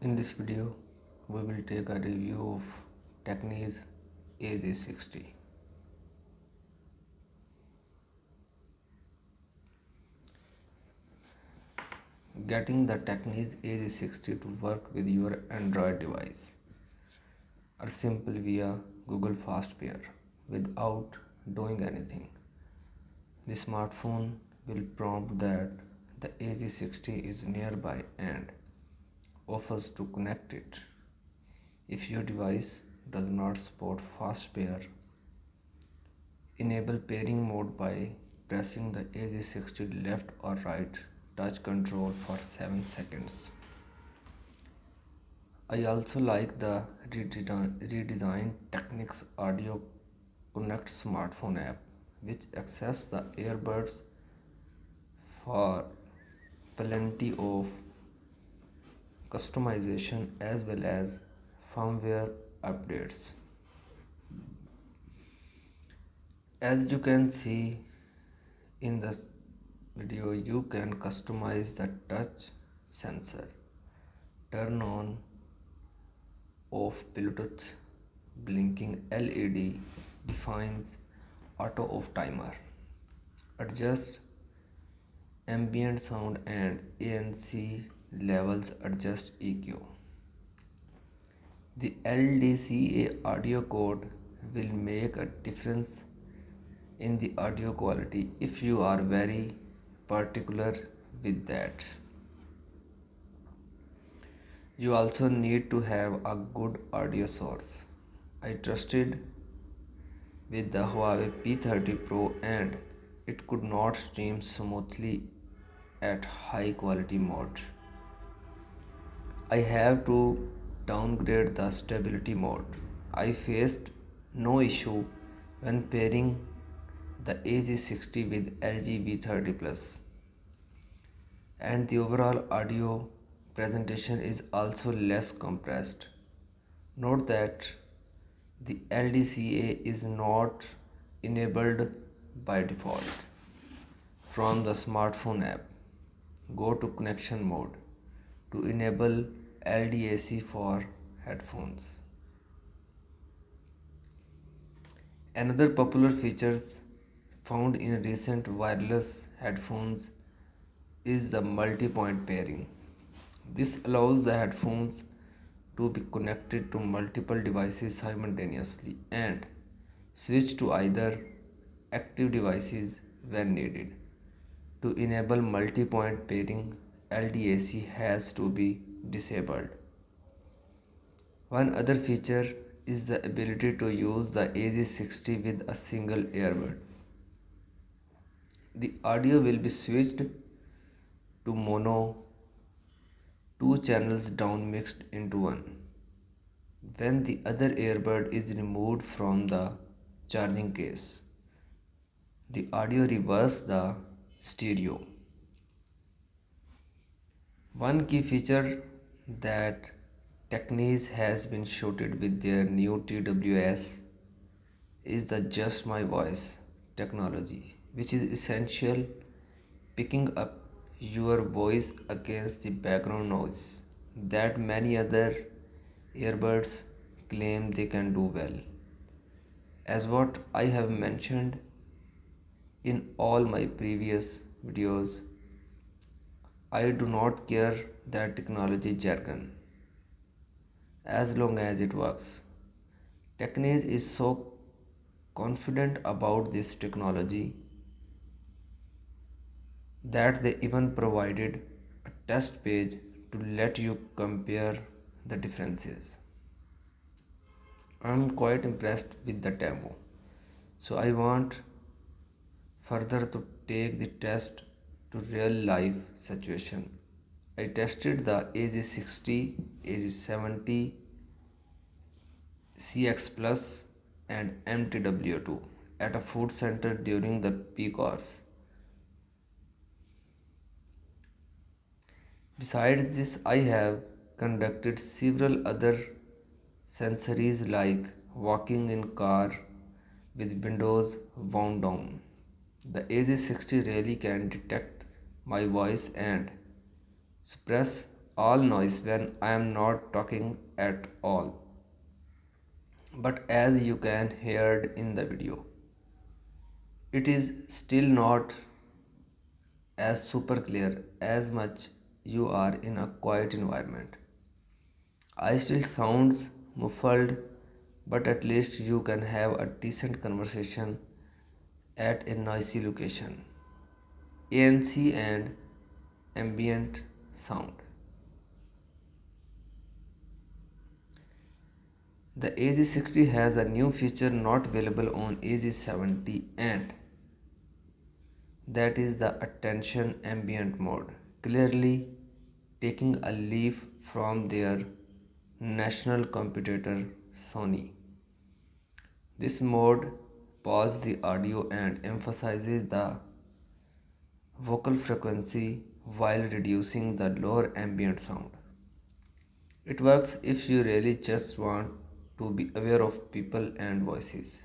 In this video, we will take a review of Technics AZ60. Getting the Technics AZ60 to work with your Android device are simple via Google Fast Pair without doing anything. The smartphone will prompt that the AZ60 is nearby and offers to connect it. If your device does not support fast pair, enable pairing mode by pressing the AZ60 left or right touch control for 7 seconds. I also like the redesigned Technics Audio Connect smartphone app, which access the earbuds for plenty of customization as well as firmware updates. As you can see in the video, you can customize the touch sensor, turn on off Bluetooth, blinking LED defines auto off timer, adjust ambient sound and ANC levels, adjust EQ. The LDCA audio code will make a difference in the audio quality if you are very particular with that. You also need to have a good audio source. I trusted with the Huawei P30 Pro and it could not stream smoothly at high quality mode. I have to downgrade the stability mode. I faced no issue when pairing the AZ60 with LG V30 Plus, and the overall audio presentation is also less compressed. Note that the LDCA is not enabled by default. From the smartphone app, go to connection mode to enable LDAC for headphones. Another popular feature found in recent wireless headphones is the multi-point pairing. This allows the headphones to be connected to multiple devices simultaneously and switch to either active devices when needed. To enable multi-point pairing, LDAC has to be disabled. One other feature is the ability to use the AZ60 with a single earbud. The audio will be switched to mono, two channels down mixed into one. When the other earbud is removed from the charging case, the audio reverses the stereo. One key feature that Technics has been shooted with their new TWS is the Just My Voice technology, which is essential picking up your voice against the background noise that many other earbuds claim they can do well. As what I have mentioned in all my previous videos, I do not care that technology jargon as long as it works. Technics is so confident about this technology that they even provided a test page to let you compare the differences. I'm quite impressed with the demo, so I want further to take the test to real life situation. I tested the AZ60, AZ70, CX Plus and MTW2 at a food center during the peak hours. Besides this, I have conducted several other sensories like walking in car with windows wound down. The AZ60 really can detect my voice and suppress all noise when I am not talking at all. But as you can hear in the video, it is still not as super clear as much you are in a quiet environment. I still sounds muffled, but at least you can have a decent conversation at a noisy location. ANC and ambient sound. The AZ60 has a new feature not available on AZ70, and that is the attention ambient mode, clearly taking a leaf from their national competitor Sony. This mode pauses the audio and emphasizes the vocal frequency while reducing the lower ambient sound. It works if you really just want to be aware of people and voices.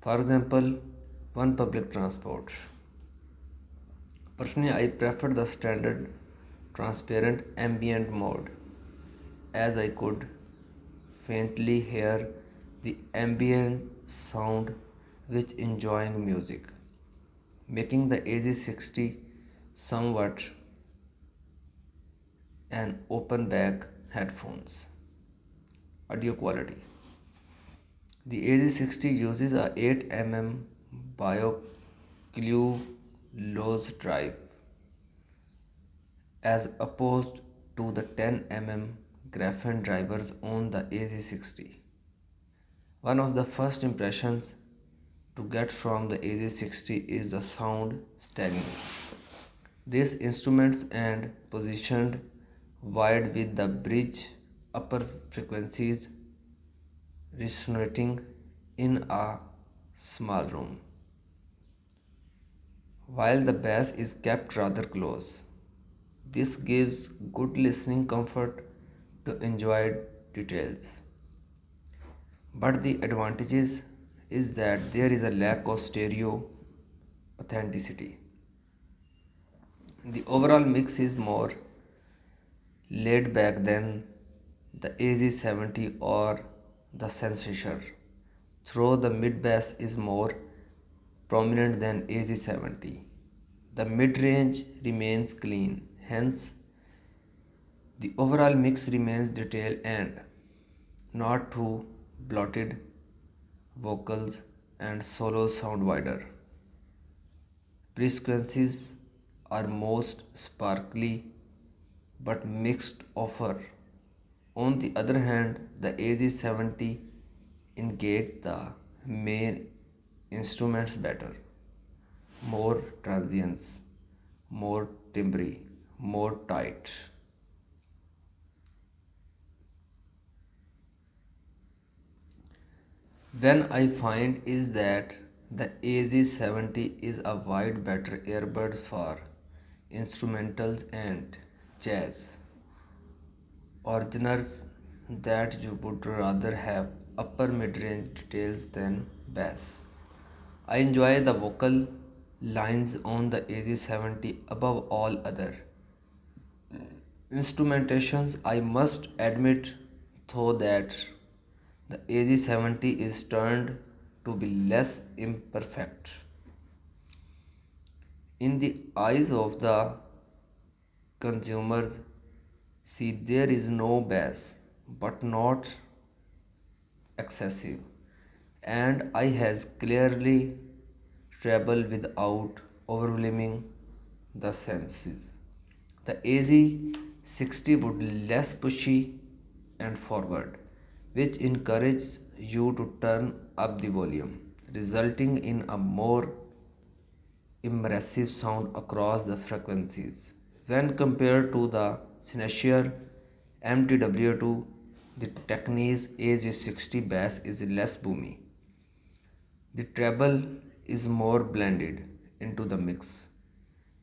For example, one public transport. Personally, I prefer the standard transparent ambient mode as I could faintly hear the ambient sound which enjoying music, making the AZ60 somewhat an open back headphones. Audio quality. The AZ60 uses a 8 mm BioClue drive as opposed to the 10 mm graphene drivers on the AZ60. One of the first impressions to get from the AZ60 is the sound staging. These instruments and positioned wide with the bridge upper frequencies resonating in a small room, while the bass is kept rather close. This gives good listening comfort to enjoy details. But the advantages is that there is a lack of stereo authenticity. The overall mix is more laid back than the AZ70 or the sennheiser, though the mid bass is more prominent than AZ70. The mid range remains clean, hence the overall mix remains detailed and not too bloated. Vocals and solos sound wider. Frequencies are most sparkly but mixed offer. On the other hand, the AZ70 engages the main instruments better. More transients, more timbre, more tight. When I find is that the AZ70 is a wide better earbuds for instrumentals and jazz originals that you would rather have upper mid-range details than bass. I enjoy the vocal lines on the AZ70 above all other instrumentations. I must admit though that the AZ70 is turned to be less imperfect in the eyes of the consumers. See, there is no bass, but not excessive, and I has clearly treble without overwhelming the senses. The AZ60 would less pushy and forward, which encourages you to turn up the volume, resulting in a more immersive sound across the frequencies. When compared to the Sennheiser MTW2, the Technics AZ60 bass is less boomy. The treble is more blended into the mix.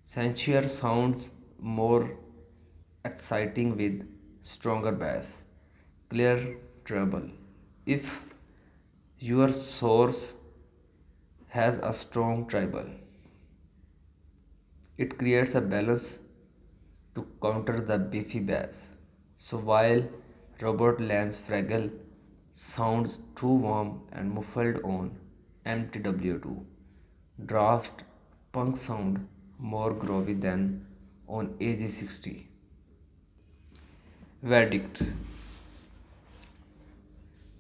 Sennheiser sounds more exciting with stronger bass, clear treble. If your source has a strong treble, it creates a balance to counter the beefy bass. So while Robert Lance Fraggle sounds too warm and muffled on MTW2, Draft Punk sound more groovy than on AZ60. Verdict: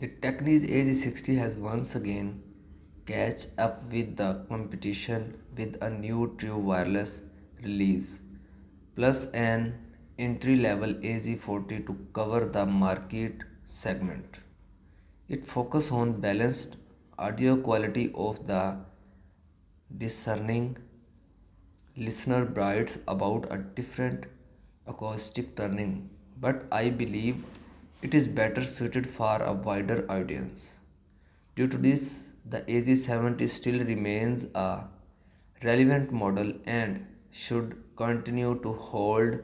the Technics AZ60 has once again catch up with the competition with a new true wireless release, plus an entry-level AZ40 to cover the market segment. It focuses on balanced audio quality of the discerning listener writes about a different acoustic turning, but I believe it is better suited for a wider audience. Due to this, the AZ70 still remains a relevant model and should continue to hold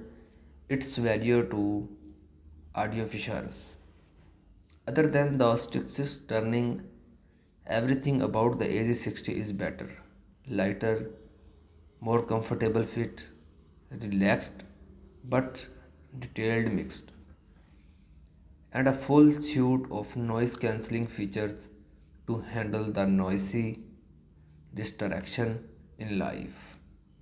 its value to audiophiles. Other than the sticks turning, everything about the AZ60 is better, lighter, more comfortable fit, relaxed but detailed mixed, and a full suite of noise cancelling features to handle the noisy distraction in life.